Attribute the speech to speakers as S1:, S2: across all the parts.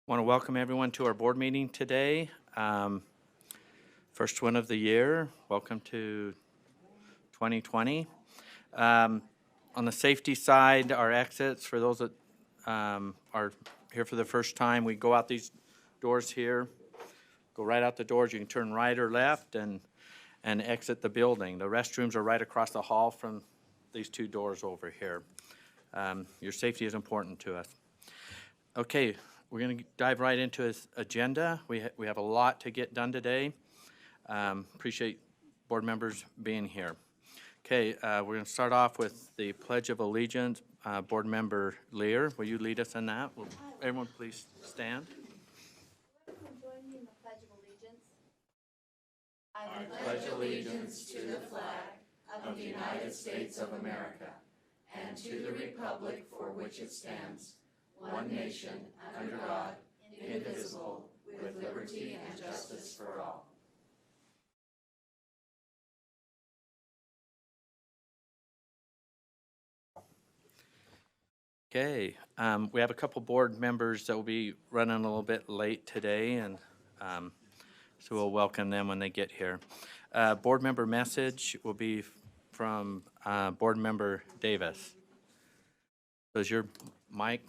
S1: Want to welcome everyone to our board meeting today. First one of the year. Welcome to 2020. On the safety side, our exits, for those that are here for the first time, we go out these doors here, go right out the doors. You can turn right or left and exit the building. The restrooms are right across the hall from these two doors over here. Your safety is important to us. Okay. We're going to dive right into his agenda. We have a lot to get done today. Appreciate board members being here. Okay, we're going to start off with the Pledge of Allegiance. Board Member Lear, will you lead us in that? Will everyone please stand?
S2: Join me in the Pledge of Allegiance.
S3: I pledge allegiance to the flag of the United States of America and to the republic for which it stands, one nation, under God, indivisible, with liberty and justice for all.
S1: Okay, we have a couple board members that will be running a little bit late today, and so we'll welcome them when they get here. Board member message will be from Board Member Davis. So is your mic?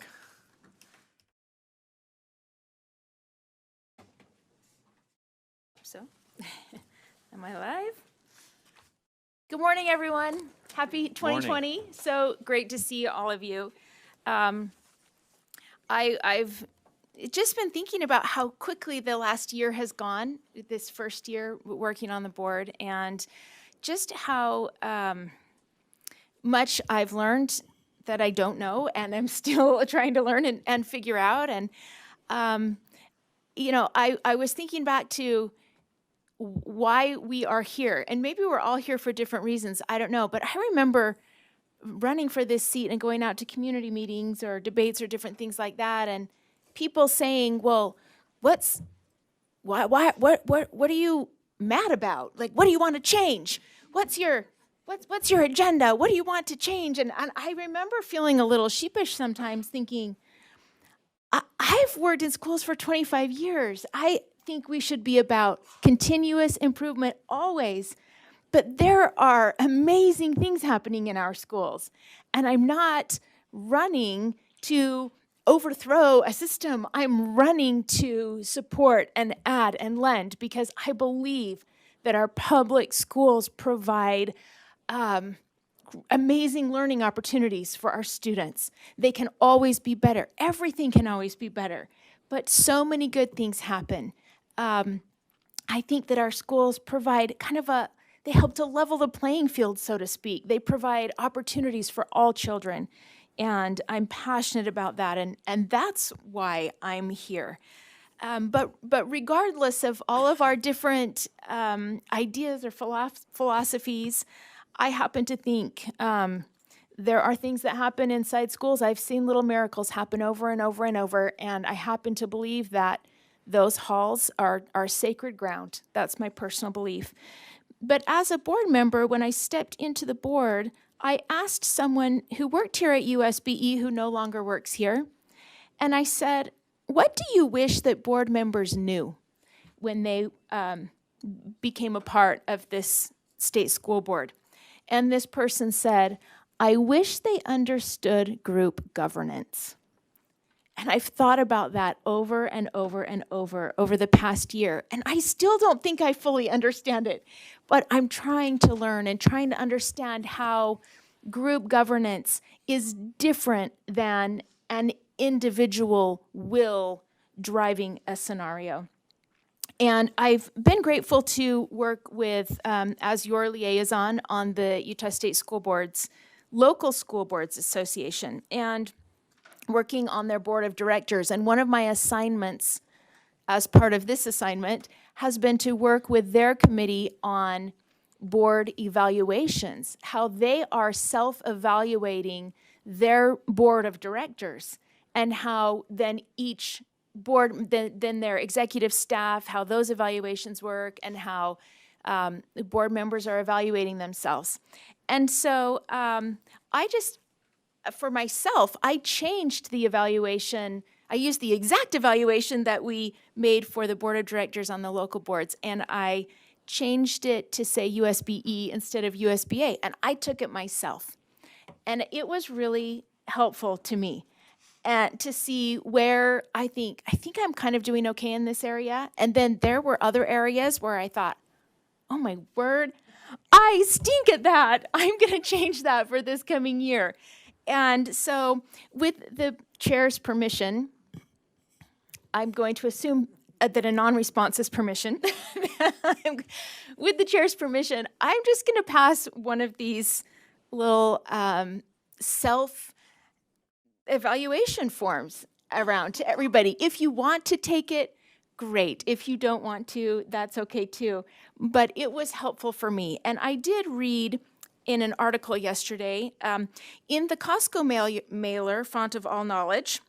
S2: So, am I live? Good morning, everyone. Happy 2020.
S1: Morning.
S2: So great to see all of you. I've just been thinking about how quickly the last year has gone, this first year working on the board, and just how much I've learned that I don't know, and I'm still trying to learn and figure out. And, I was thinking back to why we are here. And maybe we're all here for different reasons. I don't know. But I remember running for this seat and going out to community meetings or debates or different things like that. And people saying, well, what are you mad about? Like, what do you want to change? What's your agenda? What do you want to change? And I remember feeling a little sheepish sometimes, thinking, I've worked in schools for 25 years. I think we should be about continuous improvement always, but there are amazing things happening in our schools, and I'm not running to overthrow a system. I'm running to support and add and lend, because I believe that our public schools provide amazing learning opportunities for our students. They can always be better. Everything can always be better, but so many good things happen. I think that our schools provide they help to level the playing field, so to speak. They provide opportunities for all children, and I'm passionate about that, and that's why I'm here. But regardless of all of our different ideas or philosophies, I happen to think there are things that happen inside schools. I've seen little miracles happen over and over and over, and I happen to believe that those halls are sacred ground. That's my personal belief. But as a board member, when I stepped into the board, I asked someone who worked here at USBE who no longer works here, and I said, what do you wish that board members knew when they became a part of this state school board? And this person said, I wish they understood group governance. And I've thought about that over and over and over the past year. And I still don't think I fully understand it. But I'm trying to learn and trying to understand how group governance is different than an individual will driving a scenario. And I've been grateful to work with, as your liaison on the Utah State School Board's Local School Boards Association, and working on their board of directors. And one of my assignments as part of this assignment has been to work with their committee on board evaluations, how they are self-evaluating their board of directors, and how then each board, then their executive staff, how those evaluations work, and how the board members are evaluating themselves. And so I just, for myself, I changed the evaluation. I used the exact evaluation that we made for the board of directors on the local boards, and I changed it to say USBE instead of USBA, and I took it myself. And it was really helpful to me and to see where I think I'm kind of doing okay in this area. And then there were other areas where I thought, oh my word, I stink at that. I'm going to change that for this coming year. And so with the chair's permission, I'm going to assume that a non-response is permission. With the chair's permission, I'm just going to pass one of these little self-evaluation forms around to everybody. If you want to take it, great. If you don't want to, that's okay too. But it was helpful for me. And I did read in an article yesterday, in the Costco mailer, Font of All Knowledge,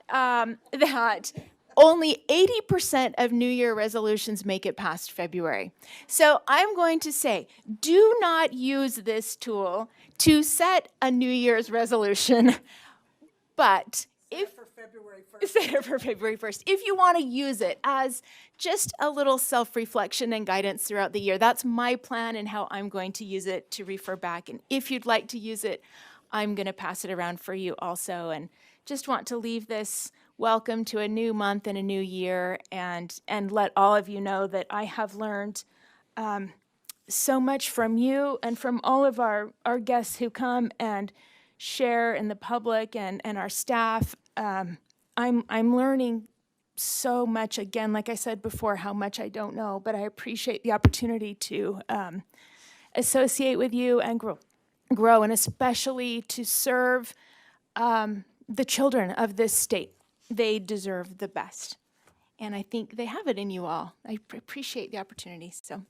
S2: that only 80% of New Year resolutions make it past February. So I'm going to say, do not use this tool to set a New Year's resolution, but if set it for February 1st. If you want to use it as just a little self-reflection and guidance throughout the year, that's my plan and how I'm going to use it to refer back. And if you'd like to use it, I'm going to pass it around for you also. And just want to leave this welcome to a new month and a new year, and let all of you know that I have learned so much from you and from all of our guests who come and share in the public and our staff. I'm learning so much, again, like I said before, how much I don't know, but I appreciate the opportunity to associate with you and grow, and especially to serve the children of this state. They deserve the best, and I think they have it in you all. I appreciate the opportunity, so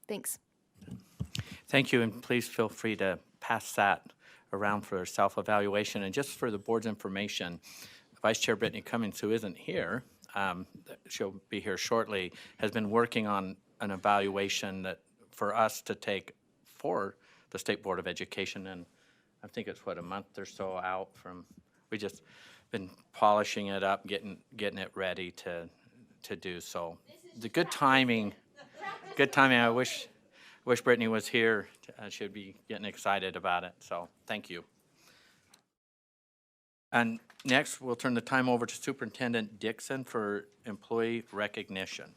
S2: thanks.
S1: Thank you, and please feel free to pass that around for self-evaluation. And just for the board's information, Vice Chair Brittany Cummins, who isn't here, she'll be here shortly, has been working on an evaluation that for us to take for the State Board of Education, and I think it's, a month or so out from, we just been polishing it up, getting it ready to do so. The good timing. I wish Brittany was here. She'd be getting excited about it, so thank you. And next, we'll turn the time over to Superintendent Dixon for employee recognition.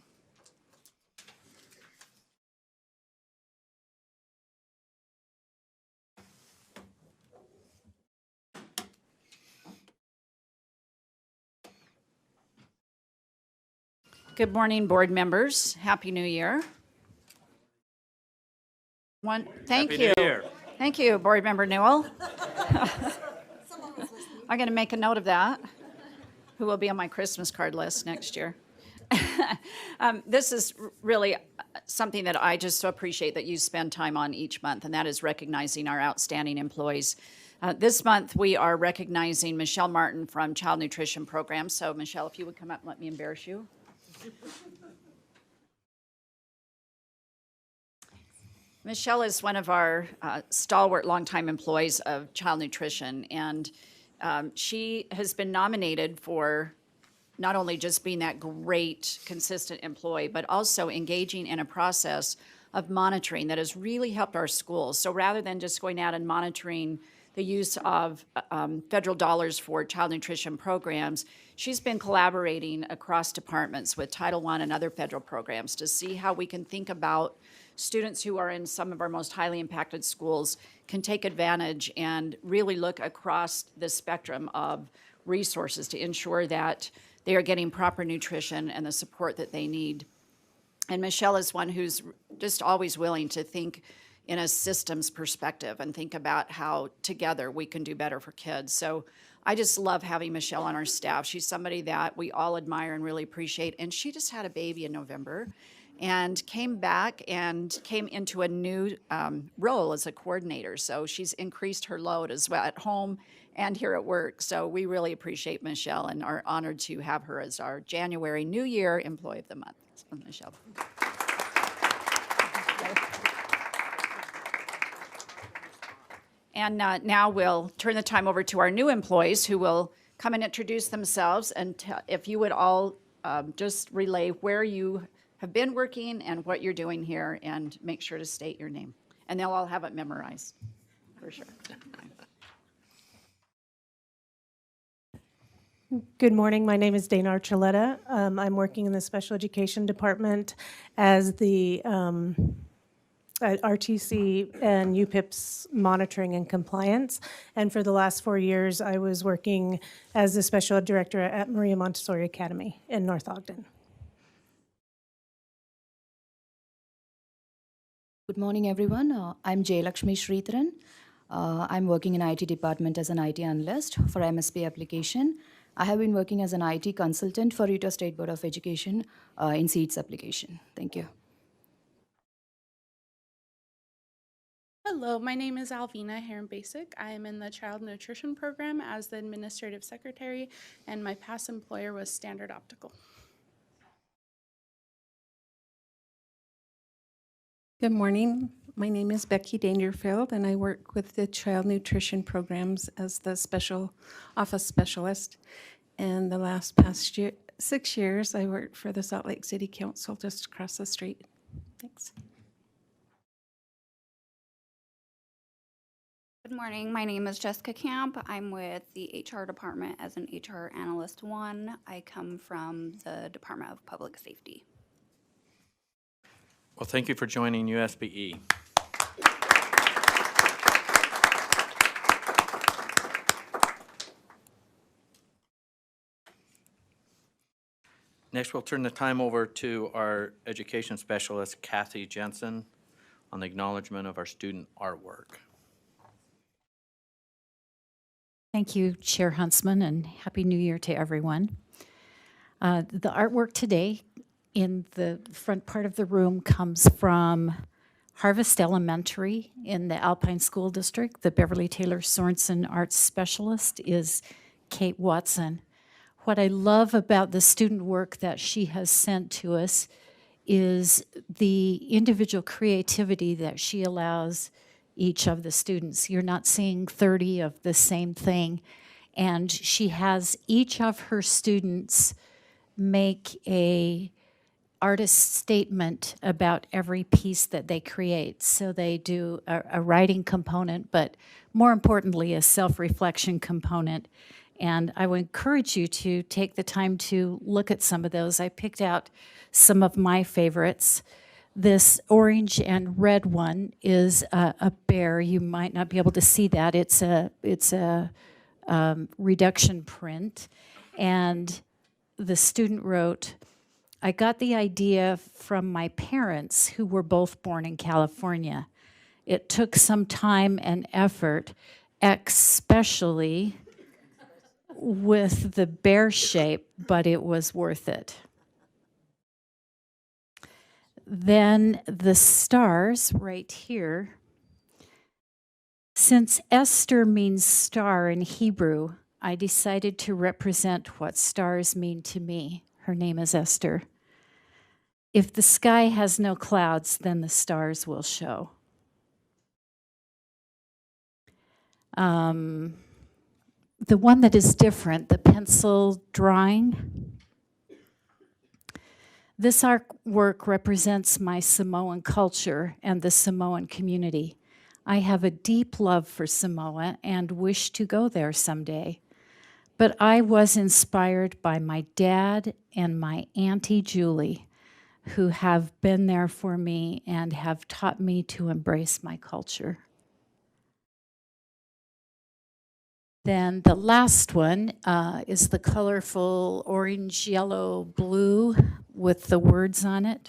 S4: Good morning, board members. Happy New Year. Thank
S1: Happy
S4: you.
S1: New Year.
S4: Thank you, Board Member Newell. I'm going to make a note of that, who will be on my Christmas card list next year. This is really something that I just so appreciate that you spend time on each month, and that is recognizing our outstanding employees. This month, we are recognizing Michelle Martin from Child Nutrition Program. So, Michelle, if you would come up and let me embarrass you. Michelle is one of our stalwart longtime employees of Child Nutrition, and she has been nominated for not only just being that great, consistent employee, but also engaging in a process of monitoring that has really helped our schools. So rather than just going out and monitoring the use of federal dollars for child nutrition programs, she's been collaborating across departments with Title I and other federal programs to see how we can think about students who are in some of our most highly impacted schools can take advantage and really look across the spectrum of resources to ensure that they are getting proper nutrition and the support that they need. And Michelle is one who's just always willing to think in a systems perspective and think about how together we can do better for kids. So I just love having Michelle on our staff. She's somebody that we all admire and really appreciate. And she just had a baby in November and came back and came into a new role as a coordinator. So she's increased her load as well at home and here at work. So we really appreciate Michelle and are honored to have her as our January New Year Employee of the Month. So, Michelle. And now we'll turn the time over to our new employees who will come and introduce themselves, and if you would all just relay where you have been working and what you're doing here, and make sure to state your name. And they'll all have it memorized, for sure.
S5: Good morning. My name is Dana Archuleta. I'm working in the special education department as the RTC and UPIP's monitoring and compliance. And for the last 4 years, I was working as the special ed director at Maria Montessori Academy in North Ogden.
S6: Good morning, everyone. I'm Jayalakshmi Sridharan. I'm working in IT department as an IT analyst for MSP application. I have been working as an IT consultant for Utah State Board of Education in SEEDS application. Thank you.
S7: Hello, my name is Alvina Heron Basic. I am in the Child Nutrition Program as the Administrative Secretary, and my past employer was Standard Optical.
S8: Good morning. My name is Becky Dangerfield, and I work with the Child Nutrition Programs as the Special Office Specialist. And the past 6 years, I worked for the Salt Lake City Council just across the street. Thanks.
S9: Good morning. My name is Jessica Camp. I'm with the HR department as an HR Analyst 1. I come from the Department of Public Safety.
S1: Well, thank you for joining USBE. Next, we'll turn the time over to our education specialist, Kathy Jensen, on the acknowledgement of our student artwork.
S10: Thank you, Chair Huntsman, and Happy New Year to everyone. The artwork today in the front part of the room comes from Harvest Elementary in the Alpine School District. The Beverly Taylor Sorensen Arts Specialist is Kate Watson. What I love about the student work that she has sent to us is the individual creativity that she allows each of the students. You're not seeing 30 of the same thing. And she has each of her students make a artist statement about every piece that they create. So they do a writing component, but more importantly, a self-reflection component. And I would encourage you to take the time to look at some of those. I picked out some of my favorites. This orange and red one is a bear. You might not be able to see that. It's a reduction print. And the student wrote, I got the idea from my parents who were both born in California. It took some time and effort, especially with the bear shape, but it was worth it. Then the stars right here. Since Esther means star in Hebrew, I decided to represent what stars mean to me. Her name is Esther. If the sky has no clouds, then the stars will show. The one that is different, the pencil drawing. This artwork represents my Samoan culture and the Samoan community. I have a deep love for Samoa and wish to go there someday. But I was inspired by my dad and my Auntie Julie, who have been there for me and have taught me to embrace my culture. Then the last one is the colorful orange, yellow, blue with the words on it.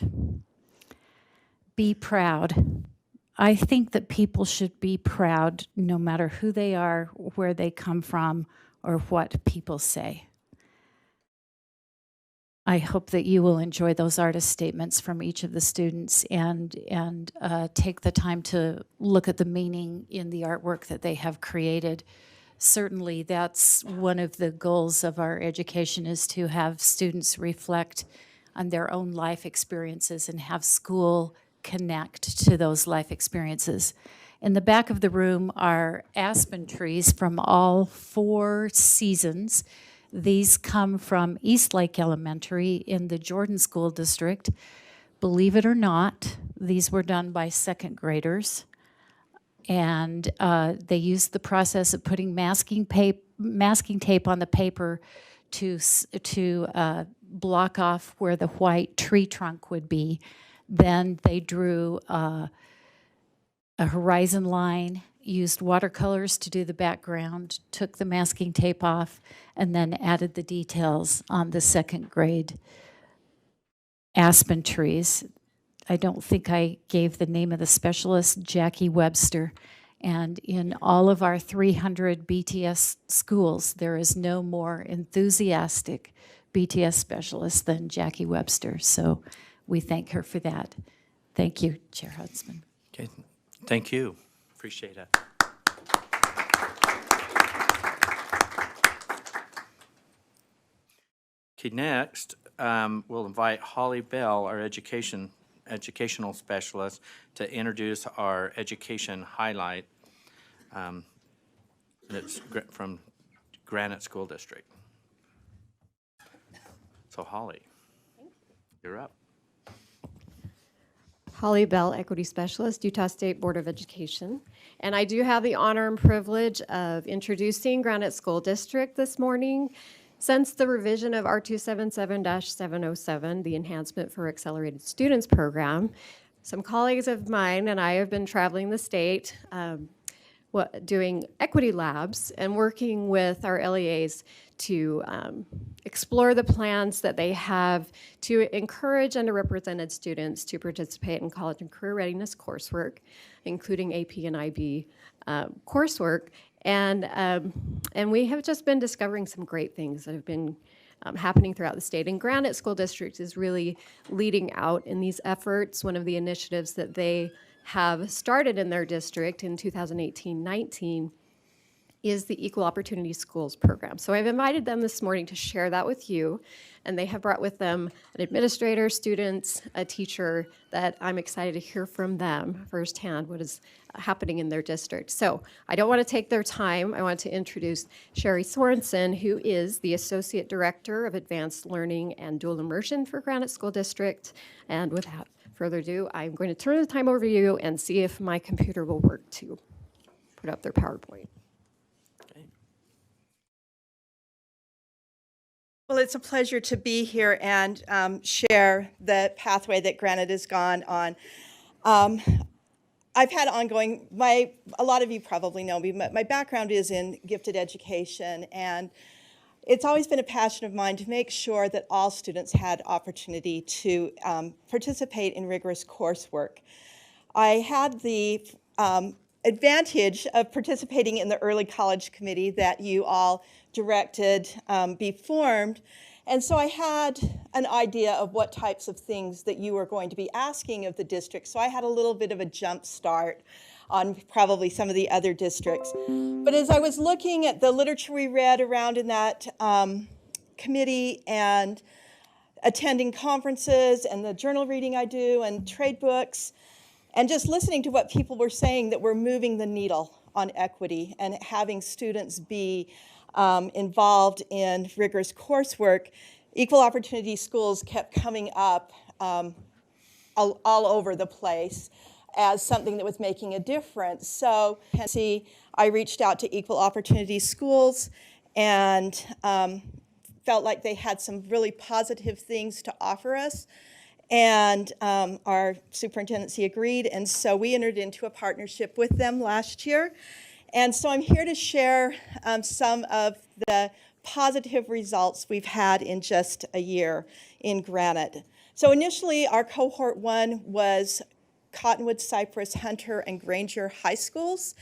S10: Be proud. I think that people should be proud no matter who they are, where they come from, or what people say. I hope that you will enjoy those artist statements from each of the students and take the time to look at the meaning in the artwork that they have created. Certainly, that's one of the goals of our education, is to have students reflect on their own life experiences and have school connect to those life experiences. In the back of the room are aspen trees from all 4 seasons. These come from East Lake Elementary in the Jordan School District. Believe it or not, these were done by second graders. And they used the process of putting masking tape on the paper to block off where the white tree trunk would be. Then they drew a horizon line, used watercolors to do the background, took the masking tape off, and then added the details on the second grade aspen trees. I don't think I gave the name of the specialist, Jackie Webster. And in all of our 300 BTS schools, there is no more enthusiastic BTS specialist than Jackie Webster. So we thank her for that. Thank you, Chair Huntsman.
S1: Okay, thank you. Appreciate it. Okay, next, we'll invite Holly Bell, our educational specialist, to introduce our education highlight. That's from Granite School District. So Holly, you're up.
S11: Holly Bell, Equity Specialist, Utah State Board of Education. And I do have the honor and privilege of introducing Granite School District this morning. Since the revision of R277-707, the Enhancement for Accelerated Students program, some colleagues of mine and I have been traveling the state doing equity labs and working with our LEAs to explore the plans that they have to encourage underrepresented students to participate in college and career readiness coursework, including AP and IB coursework. And we have just been discovering some great things that have been happening throughout the state. And Granite School District is really leading out in these efforts. One of the initiatives that they have started in their district in 2018-19 is the Equal Opportunity Schools program. So I've invited them this morning to share that with you, and they have brought with them an administrator, students, a teacher, that I'm excited to hear from them firsthand what is happening in their district. So I don't want to take their time. I want to introduce Sherry Sorensen, who is the Associate Director of Advanced Learning and Dual Immersion for Granite School District. And without further ado, I'm going to turn the time over to you and see if my computer will work to put up their PowerPoint.
S12: Well, it's a pleasure to be here and share the pathway that Granite has gone on. I've had ongoing, a lot of you probably know me, my background is in gifted education, and it's always been a passion of mine to make sure that all students had opportunity to participate in rigorous coursework. I had the advantage of participating in the early college committee that you all directed be formed. And so I had an idea of what types of things that you were going to be asking of the district. So I had a little bit of a jump start on probably some of the other districts. But as I was looking at the literature we read around in that committee and attending conferences and the journal reading I do and trade books, and just listening to what people were saying that we're moving the needle on equity and having students be involved in rigorous coursework, equal opportunity schools kept coming up all over the place as something that was making a difference. So I reached out to Equal Opportunity Schools and felt like they had some really positive things to offer us. And our superintendency agreed, and so we entered into a partnership with them last year. And so I'm here to share some of the positive results we've had in just a year in Granite. So initially, our cohort 1 was Cottonwood, Cypress, Hunter, and Granger high schools.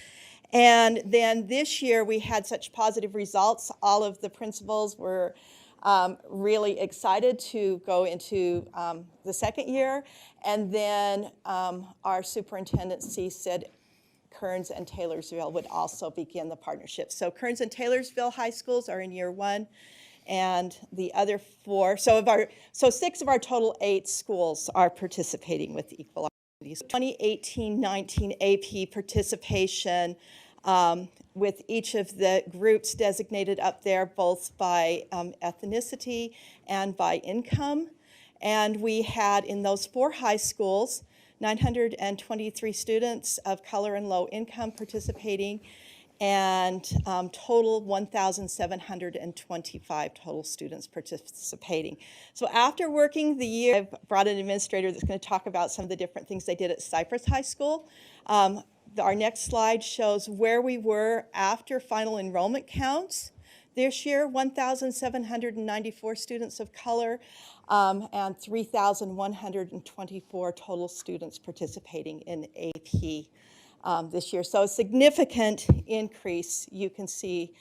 S12: And then this year, we had such positive results. All of the principals were really excited to go into the second year. And then our superintendency said Kearns and Taylorsville would also begin the partnership. So Kearns and Taylorsville high schools are in year 1, and the other 4, so 6 of our total 8 schools are participating with Equal 2018-19 AP participation with each of the groups designated up there, both by ethnicity and by income. And we had in those 4 high schools, 923 students of color and low income participating, and total 1,725 total students participating. So after working the year, I've brought an administrator that's going to talk about some of the different things they did at Cypress High School. Our next slide shows where we were after final enrollment counts. This year, 1,794 students of color and 3,124 total students participating in AP this year. So a significant increase you can see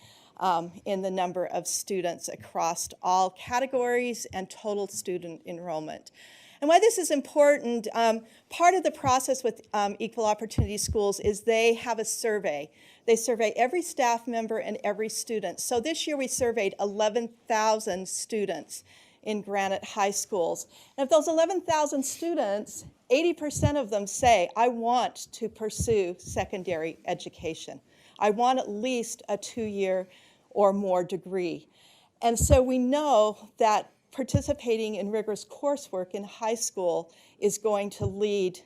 S12: in the number of students across all categories and total student enrollment. And why this is important, part of the process with Equal Opportunity Schools is they have a survey. They survey every staff member and every student. So this year we surveyed 11,000 students in Granite High Schools. And of those 11,000 students, 80% of them say, I want to pursue secondary education. I want at least a 2-year or more degree. And so we know that participating in rigorous coursework in high school is going to lead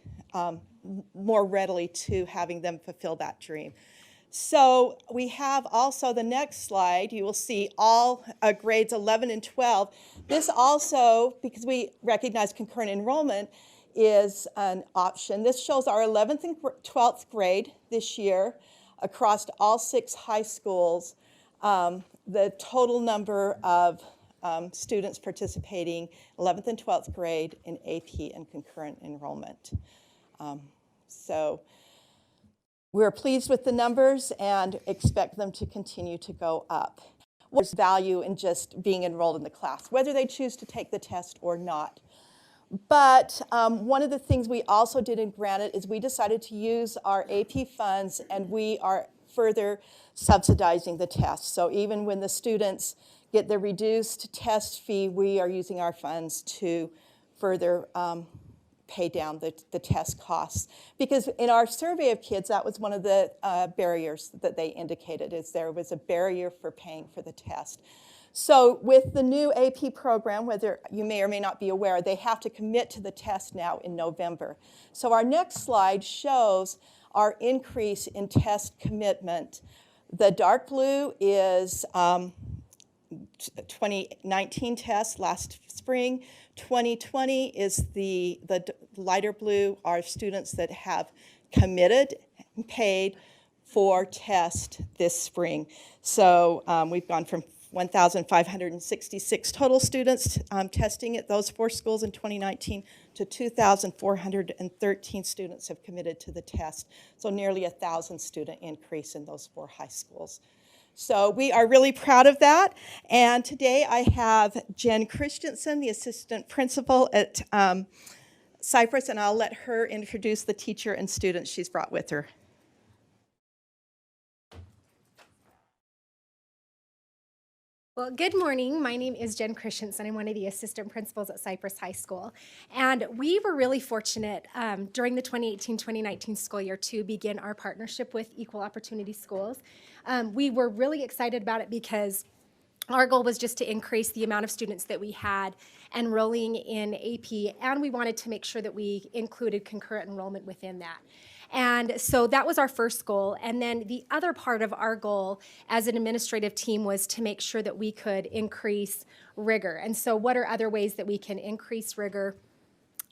S12: more readily to having them fulfill that dream. So we have also the next slide, you will see all grades 11 and 12. This also, because we recognize concurrent enrollment, is an option. This shows our 11th and 12th grade this year across all 6 high schools, the total number of students participating 11th and 12th grade in AP and concurrent enrollment. So we're pleased with the numbers and expect them to continue to go up. There's value in just being enrolled in the class, whether they choose to take the test or not. But one of the things we also did in Granite is we decided to use our AP funds, and we are further subsidizing the test. So even when the students get the reduced test fee, we are using our funds to further pay down the test costs. Because in our survey of kids, that was one of the barriers that they indicated, is there was a barrier for paying for the test. So with the new AP program, whether you may or may not be aware, they have to commit to the test now in November. So our next slide shows our increase in test commitment. The dark blue is 2019 test last spring. 2020 is the lighter blue are students that have committed and paid for test this spring. So we've gone from 1,566 total students testing at those 4 schools in 2019 to 2,413 students have committed to the test. So nearly 1,000 student increase in those 4 high schools. So we are really proud of that. And today I have Jen Christensen, the assistant principal at Cypress, and I'll let her introduce the teacher and students she's brought with her.
S13: Well, good morning. My name is Jen Christensen. I'm one of the assistant principals at Cypress High School. And we were really fortunate during the 2018-2019 school year to begin our partnership with Equal Opportunity Schools. We were really excited about it because our goal was just to increase the amount of students that we had enrolling in AP, and we wanted to make sure that we included concurrent enrollment within that. And so that was our first goal. And then the other part of our goal as an administrative team was to make sure that we could increase rigor. And so what are other ways that we can increase rigor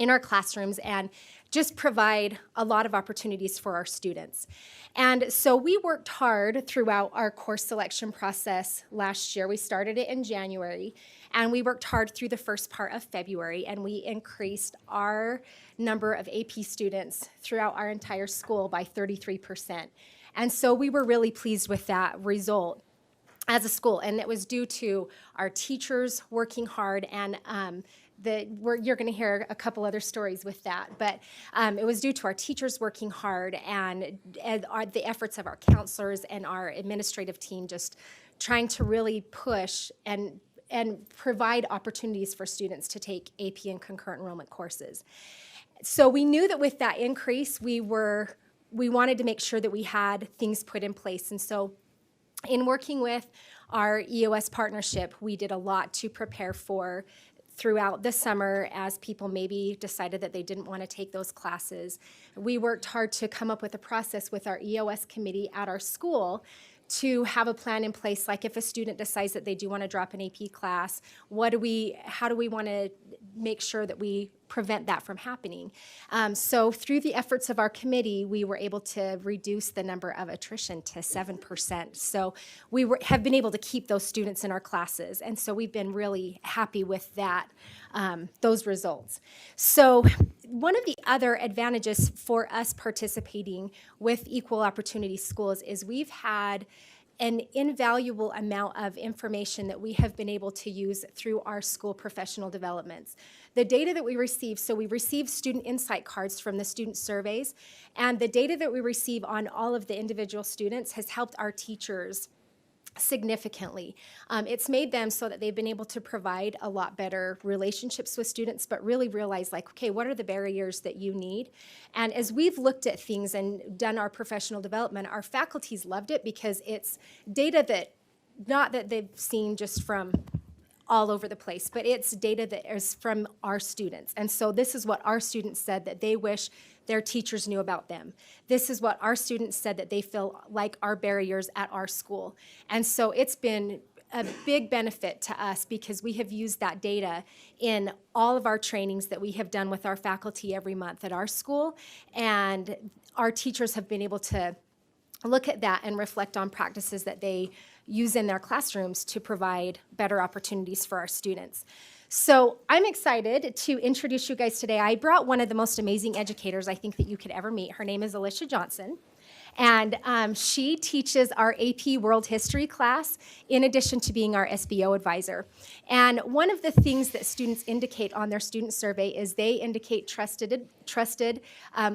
S13: in our classrooms and just provide a lot of opportunities for our students? And so we worked hard throughout our course selection process last year. We started it in January, and we worked hard through the first part of February, and we increased our number of AP students throughout our entire school by 33%. And so we were really pleased with that result as a school, and it was due to our teachers working hard, and you're going to hear a couple other stories with that, but it was due to our teachers working hard and the efforts of our counselors and our administrative team just trying to really push and provide opportunities for students to take AP and concurrent enrollment courses. So we knew that with that increase, we wanted to make sure that we had things put in place. And so in working with our EOS partnership, we did a lot to prepare for throughout the summer as people maybe decided that they didn't want to take those classes. We worked hard to come up with a process with our EOS committee at our school to have a plan in place, like if a student decides that they do want to drop an AP class, how do we want to make sure that we prevent that from happening? So through the efforts of our committee, we were able to reduce the number of attrition to 7%. So we have been able to keep those students in our classes, and so we've been really happy with that, those results. So one of the other advantages for us participating with Equal Opportunity Schools is we've had an invaluable amount of information that we have been able to use through our school professional developments. The data that we receive, so we receive student insight cards from the student surveys, and the data that we receive on all of the individual students has helped our teachers significantly. It's made them so that they've been able to provide a lot better relationships with students, but really realize, like, okay, what are the barriers that you need? And as we've looked at things and done our professional development, our faculties loved it because it's data that, not that they've seen just from all over the place, but it's data that is from our students. And so this is what our students said that they wish their teachers knew about them. This is what our students said that they feel like are barriers at our school. And so it's been a big benefit to us because we have used that data in all of our trainings that we have done with our faculty every month at our school. And our teachers have been able to look at that and reflect on practices that they use in their classrooms to provide better opportunities for our students. So I'm excited to introduce you guys today. I brought one of the most amazing educators I think that you could ever meet. Her name is Alicia Johnson. And she teaches our AP World History class in addition to being our SBO advisor. And one of the things that students indicate on their student survey is they indicate trusted.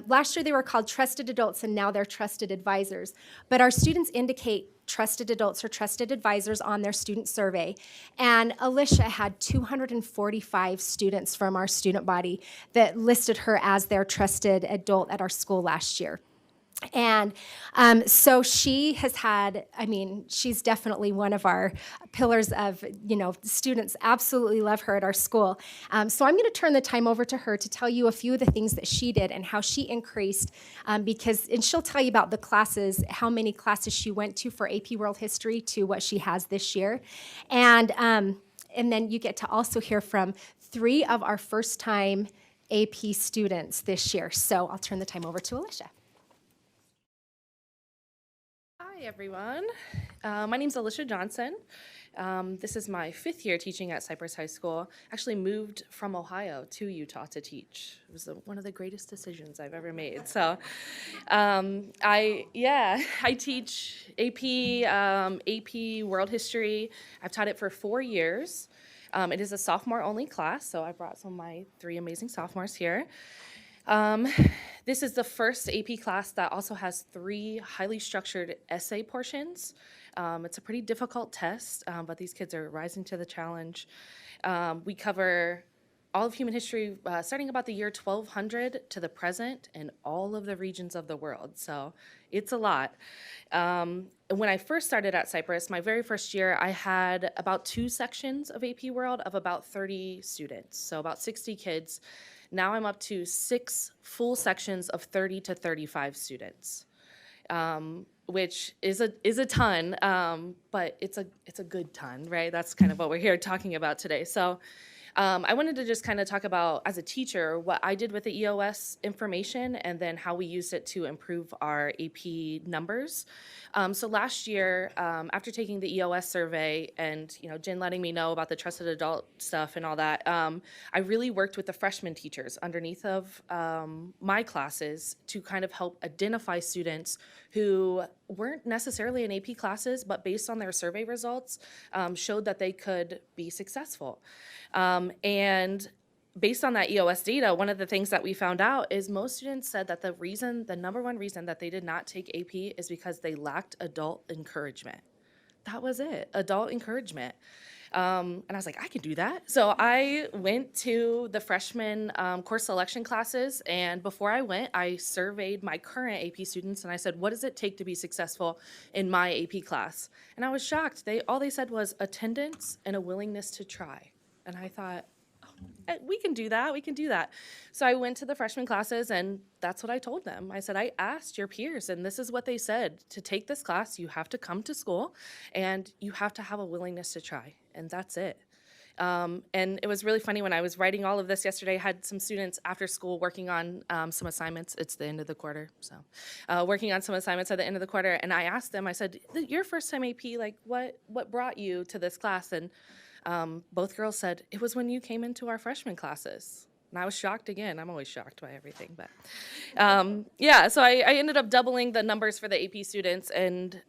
S13: Last year they were called trusted adults and now they're trusted advisors. But our students indicate trusted adults or trusted advisors on their student survey. And Alicia had 245 students from our student body that listed her as their trusted adult at our school last year. And so she has had, she's definitely one of our pillars of, students absolutely love her at our school. So I'm going to turn the time over to her to tell you a few of the things that she did and how she increased, and she'll tell you about the classes, how many classes she went to for AP World History to what she has this year. And then you get to also hear from 3 of our first-time AP students this year. So I'll turn the time over to Alicia.
S14: Hi, everyone. My name's Alicia Johnson. This is my 5th year teaching at Cypress High School. Actually moved from Ohio to Utah to teach. It was one of the greatest decisions I've ever made. So I teach AP World History. I've taught it for 4 years. It is a sophomore-only class, so I brought some of my 3 amazing sophomores here. This is the first AP class that also has 3 highly structured essay portions. It's a pretty difficult test, but these kids are rising to the challenge. We cover all of human history, starting about the year 1200 to the present in all of the regions of the world. So it's a lot. When I first started at Cypress, my very first year, I had about 2 sections of AP World of about 30 students, so about 60 kids. Now I'm up to 6 full sections of 30 to 35 students, which is a ton, but it's a good ton, right? That's kind of what we're here talking about today. So I wanted to just kind of talk about, as a teacher, what I did with the EOS information and then how we used it to improve our AP numbers. So last year, after taking the EOS survey and Jen letting me know about the trusted adult stuff and all that, I really worked with the freshman teachers underneath of my classes to kind of help identify students who weren't necessarily in AP classes, but based on their survey results, showed that they could be successful. And based on that EOS data, one of the things that we found out is most students said that the number one reason that they did not take AP is because they lacked adult encouragement. That was it, adult encouragement. And I was like, I can do that. So I went to the freshman course selection classes, and before I went, I surveyed my current AP students, and I said, what does it take to be successful in my AP class? And I was shocked. All they said was attendance and a willingness to try. And I thought, we can do that. We can do that. So I went to the freshman classes, and that's what I told them. I said, I asked your peers, and this is what they said. To take this class, you have to come to school, and you have to have a willingness to try, and that's it. And it was really funny when I was writing all of this yesterday. I had some students after school working on some assignments. It's the end of the quarter, so working on some assignments at the end of the quarter. And I asked them, I said, your first time AP, like what brought you to this class? And both girls said, it was when you came into our freshman classes. And I was shocked again. I'm always shocked by everything. But yeah, so I ended up doubling the numbers for the AP students. And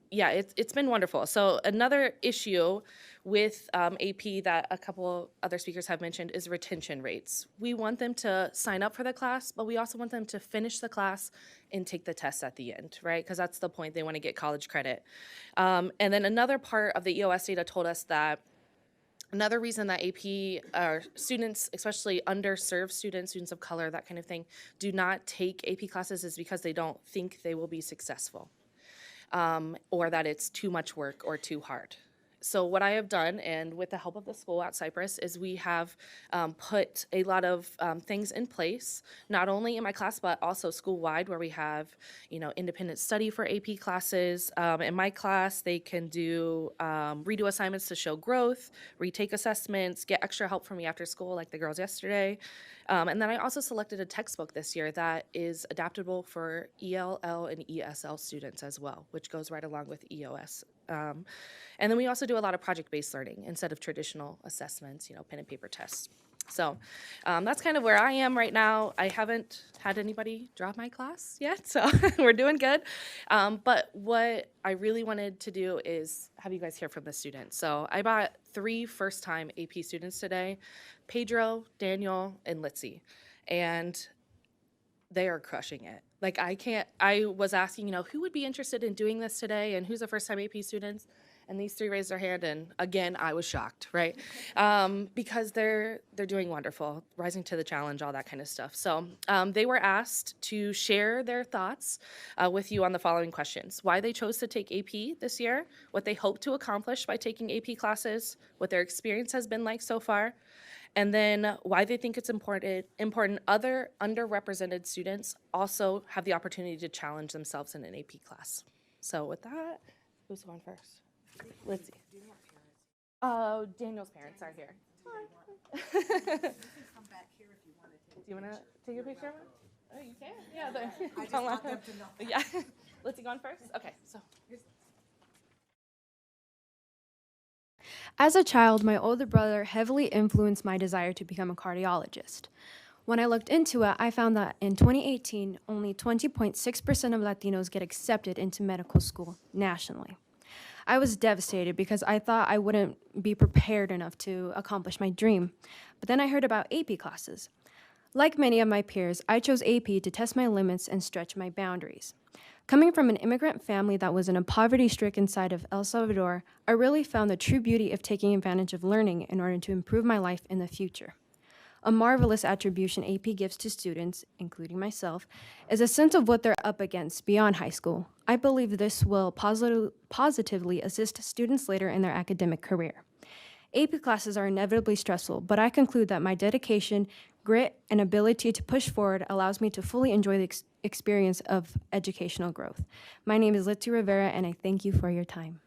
S14: yeah, it's been wonderful. So another issue with AP that a couple other speakers have mentioned is retention rates. We want them to sign up for the class, but we also want them to finish the class and take the test at the end, right? Because that's the point. They want to get college credit. And then another part of the EOS data told us that another reason that AP students, especially underserved students of color, that kind of thing, do not take AP classes is because they don't think they will be successful. Or that it's too much work or too hard. So what I have done, and with the help of the school at Cypress, is we have put a lot of things in place, not only in my class, but also school-wide, where we have, independent study for AP classes. In my class, they can do redo assignments to show growth, retake assessments, get extra help from me after school, like the girls yesterday. And then I also selected a textbook this year that is adaptable for ELL and ESL students as well, which goes right along with EOS. And then we also do a lot of project-based learning instead of traditional assessments, pen and paper tests. So that's kind of where I am right now. I haven't had anybody drop my class yet, so we're doing good. But what I really wanted to do is have you guys hear from the students. So I brought 3 first-time AP students today, Pedro, Daniel, and Litzy. And they are crushing it. Like I was asking, who would be interested in doing this today and who's a first-time AP students? And these 3 raised their hand, and again, I was shocked, right? Because they're doing wonderful, rising to the challenge, all that kind of stuff. So they were asked to share their thoughts with you on the following questions: why they chose to take AP this year, what they hope to accomplish by taking AP classes, what their experience has been like so far, and then why they think it's important other underrepresented students also have the opportunity to challenge themselves in an AP class. So with that, who's going first? Let's see. Oh, Daniel's parents are here. Do you want to take a picture of him? Oh, you can? Yeah. I just want them to know. Yeah. Let's go on first? Okay, so here's.
S15: As a child, my older brother heavily influenced my desire to become a cardiologist. When I looked into it, I found that in 2018, only 20.6% of Latinos get accepted into medical school nationally. I was devastated because I thought I wouldn't be prepared enough to accomplish my dream. But then I heard about AP classes. Like many of my peers, I chose AP to test my limits and stretch my boundaries. Coming from an immigrant family that was in a poverty-stricken side of El Salvador, I really found the true beauty of taking advantage of learning in order to improve my life in the future. A marvelous attribution AP gives to students, including myself, is a sense of what they're up against beyond high school. I believe this will positively assist students later in their academic career. AP classes are inevitably stressful, but I conclude that my dedication, grit, and ability to push forward allows me to fully enjoy the experience of educational growth. My name is Litzy Rivera, and I thank you for your time.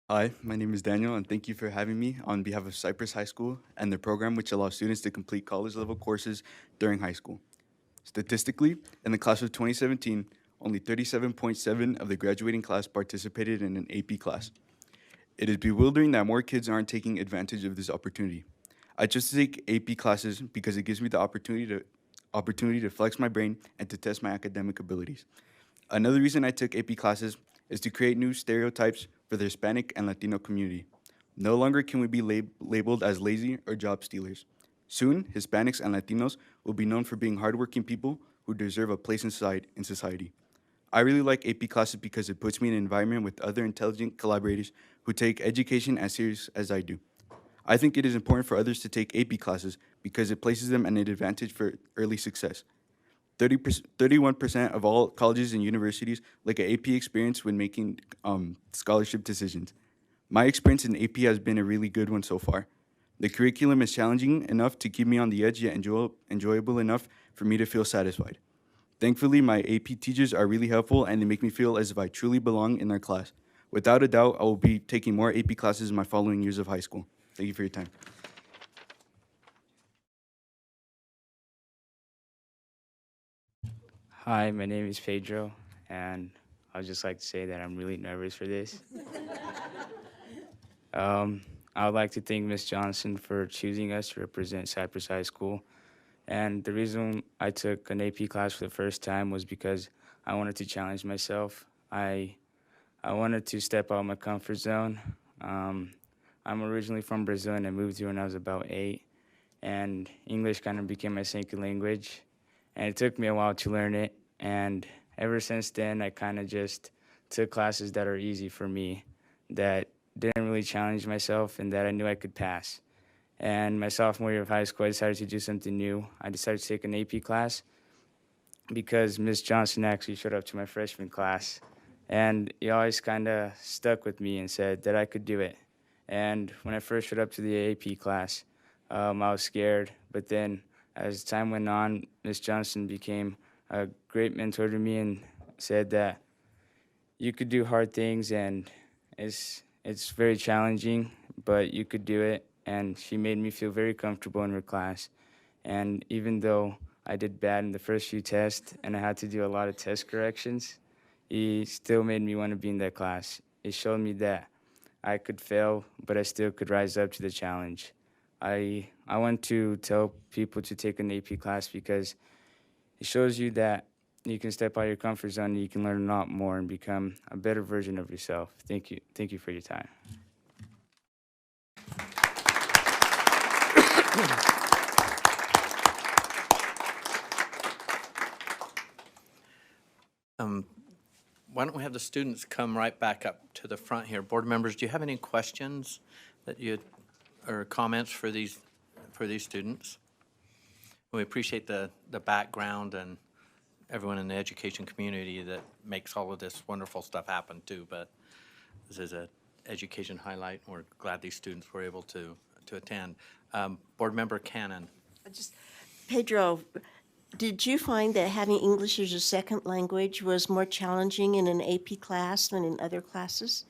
S16: Hi, my name is Daniel, and thank you for having me on behalf of Cypress High School and the program which allows students to complete college-level courses during high school. Statistically, in the class of 2017, only 37.7% of the graduating class participated in an AP class. It is bewildering that more kids aren't taking advantage of this opportunity. I chose to take AP classes because it gives me the opportunity to flex my brain and to test my academic abilities. Another reason I took AP classes is to create new stereotypes for the Hispanic and Latino community. No longer can we be labeled as lazy or job stealers. Soon, Hispanics and Latinos will be known for being hardworking people who deserve a place in society. I really like AP classes because it puts me in an environment with other intelligent collaborators who take education as serious as I do. I think it is important for others to take AP classes because it places them at an advantage for early success. 31% of all colleges and universities like an AP experience when making scholarship decisions. My experience in AP has been a really good one so far. The curriculum is challenging enough to keep me on the edge, yet enjoyable enough for me to feel satisfied. Thankfully, my AP teachers are really helpful and they make me feel as if I truly belong in their class. Without a doubt, I will be taking more AP classes in my following years of high school. Thank you for your time.
S17: Hi, my name is Pedro, and I would just like to say that I'm really nervous for this. I would like to thank Ms. Johnson for choosing us to represent Cypress High School. And the reason I took an AP class for the first time was because I wanted to challenge myself. I wanted to step out of my comfort zone. I'm originally from Brazil, and I moved here when I was about 8. And English kind of became my second language. And it took me a while to learn it. And ever since then, I kind of just took classes that are easy for me, that didn't really challenge myself, and that I knew I could pass. And my sophomore year of high school, I decided to do something new. I decided to take an AP class because Ms. Johnson actually showed up to my freshman class. And he always kind of stuck with me and said that I could do it. And when I first showed up to the AP class, I was scared. But then as time went on, Ms. Johnson became a great mentor to me and said that you could do hard things and it's very challenging, but you could do it. And she made me feel very comfortable in her class. And even though I did bad in the first few tests and I had to do a lot of test corrections, he still made me want to be in that class. It showed me that I could fail, but I still could rise up to the challenge. I want to tell people to take an AP class because it shows you that you can step out of your comfort zone and you can learn a lot more and become a better version of yourself. Thank you. Thank you for your time.
S1: Why don't we have the students come right back up to the front here? Board members, do you have any questions that you or comments for these students? We appreciate the background and everyone in the education community that makes all of this wonderful stuff happen too. But this is an education highlight. We're glad these students were able to attend. Board member Cannon.
S3: Pedro, did you find that having English as a second language was more challenging in an AP class than in other classes?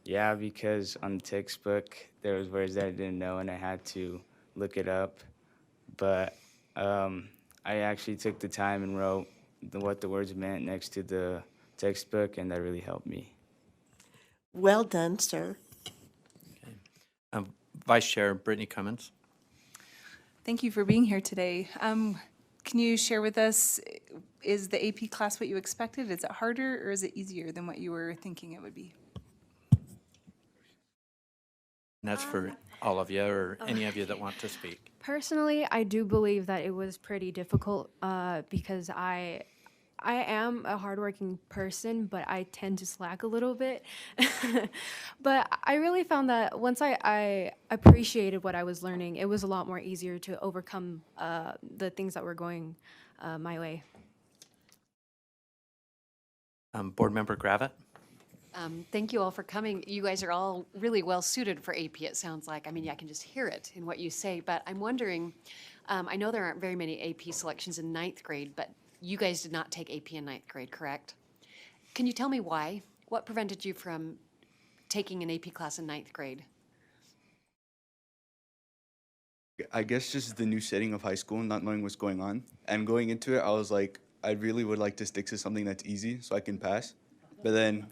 S17: Yeah, because on the textbook, there was words that I didn't know and I had to look it up. But I actually took the time and wrote what the words meant next to the textbook, and that really helped me.
S3: Well done, sir.
S1: Okay. Vice Chair Brittany Cummins.
S18: Thank you for being here today. Can you share with us, is the AP class what you expected? Is it harder or is it easier than what you were thinking it would be?
S1: And that's for all of you or any of you that want to speak.
S15: Personally, I do believe that it was pretty difficult because I am a hardworking person, but I tend to slack a little bit. But I really found that once I appreciated what I was learning, it was a lot more easier to overcome the things that were going my way.
S1: Board Member Gravitt.
S19: Thank you all for coming. You guys are all really well suited for AP, it sounds like. I mean, I can just hear it in what you say, but I'm wondering, I know there aren't very many AP selections in 9th grade, but you guys did not take AP in 9th grade, correct? Can you tell me why? What prevented you from taking an AP class in 9th grade?
S16: I guess just the new setting of high school, not knowing what's going on. And going into it, I was like, I really would like to stick to something that's easy so I can pass. But then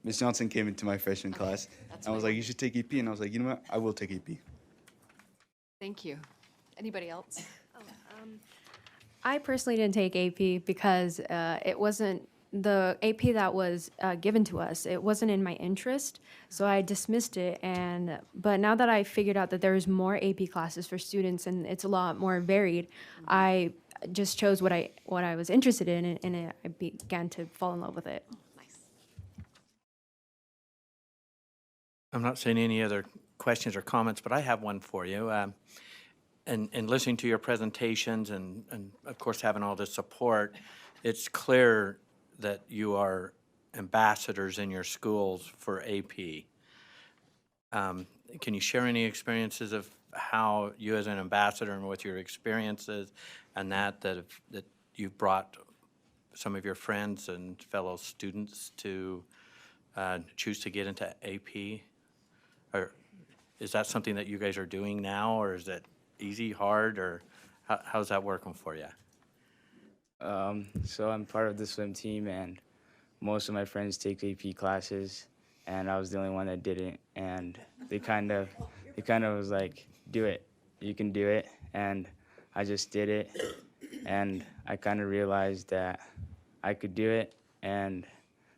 S16: Ms. Johnson came into my freshman class. And I was like, you should take AP. And I was like, you know what? I will take AP.
S19: Thank you. Anybody else?
S15: I personally didn't take AP because it wasn't the AP that was given to us, it wasn't in my interest, so I dismissed it. But now that I figured out that there's more AP classes for students and it's a lot more varied, I just chose what I was interested in, and I began to fall in love with it.
S1: I'm not seeing any other questions or comments, but I have one for you. And listening to your presentations and of course having all this support, it's clear that you are ambassadors in your schools for AP. Can you share any experiences of how you as an ambassador and what your experiences and that you've brought some of your friends and fellow students to choose to get into AP? Or is that something that you guys are doing now, or is it easy, hard, or how's that working for you?
S17: So I'm part of the swim team, and most of my friends take AP classes, and I was the only one that didn't. And they kind of was like, do it, you can do it. And I just did it, and I kind of realized that I could do it, and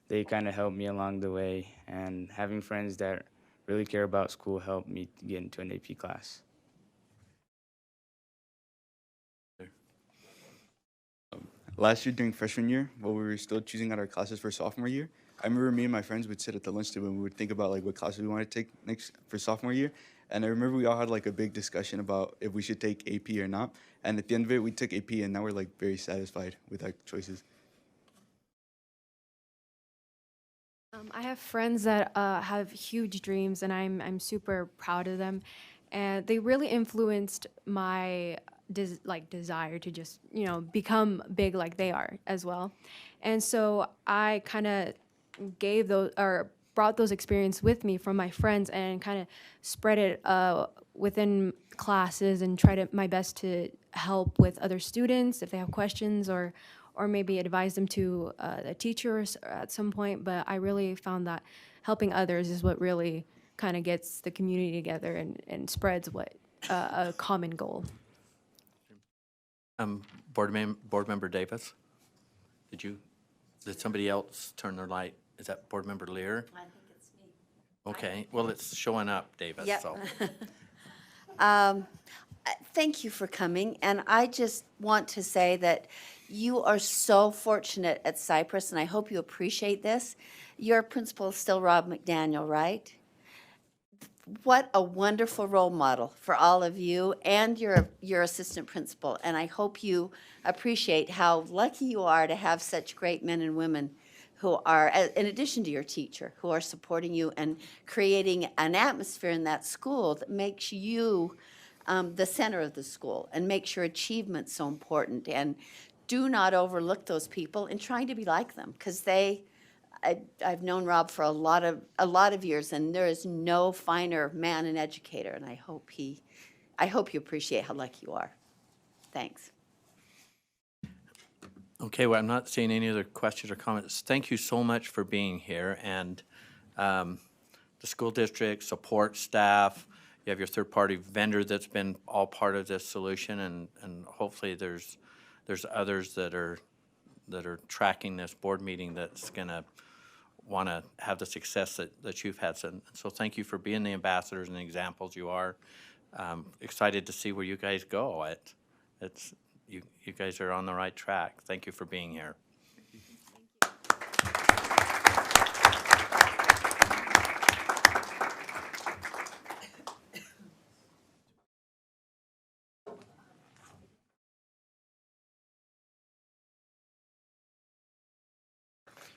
S17: they kind of helped me along the way. And having friends that really care about school helped me get into an AP class.
S16: Last year during freshman year, while we were still choosing out our classes for sophomore year, I remember me and my friends would sit at the lunch table and we would think about like what classes we wanted to take next for sophomore year. And I remember we all had like a big discussion about if we should take AP or not. And at the end of it, we took AP, and now we're like very satisfied with our choices.
S15: I have friends that have huge dreams, and I'm super proud of them, and they really influenced my desire to just become big like they are as well. And so I kind of gave those or brought those experience with me from my friends and kind of spread it within classes and tried my best to help with other students if they have questions or maybe advise them to a teacher at some point. But I really found that helping others is what really kind of gets the community together and spreads a common goal.
S1: Board Member Davis, did somebody else turn their light? Is that Board Member Lear?
S3: I think it's me.
S1: Okay, well, it's showing up, Davis,
S3: Yep.
S1: so.
S3: Thank you for coming, and I just want to say that you are so fortunate at Cypress, and I hope you appreciate this. Your principal is still Rob McDaniel, right? What a wonderful role model for all of you and your assistant principal, and I hope you appreciate how lucky you are to have such great men and women who are, in addition to your teacher, who are supporting you and creating an atmosphere in that school that makes you the center of the school and makes your achievement so important. And do not overlook those people in trying to be like them, because I've known Rob for a lot of years, and there is no finer man and educator, and I hope you appreciate how lucky you are. Thanks.
S1: Okay, well, I'm not seeing any other questions or comments. Thank you so much for being here, and the school district, support staff, you have your third-party vendor that's been all part of this solution, and hopefully there's others that are tracking this board meeting that's gonna want to have the success that you've had. So thank you for being the ambassadors and the examples you are. Excited to see where you guys go. You guys are on the right track. Thank you for being here.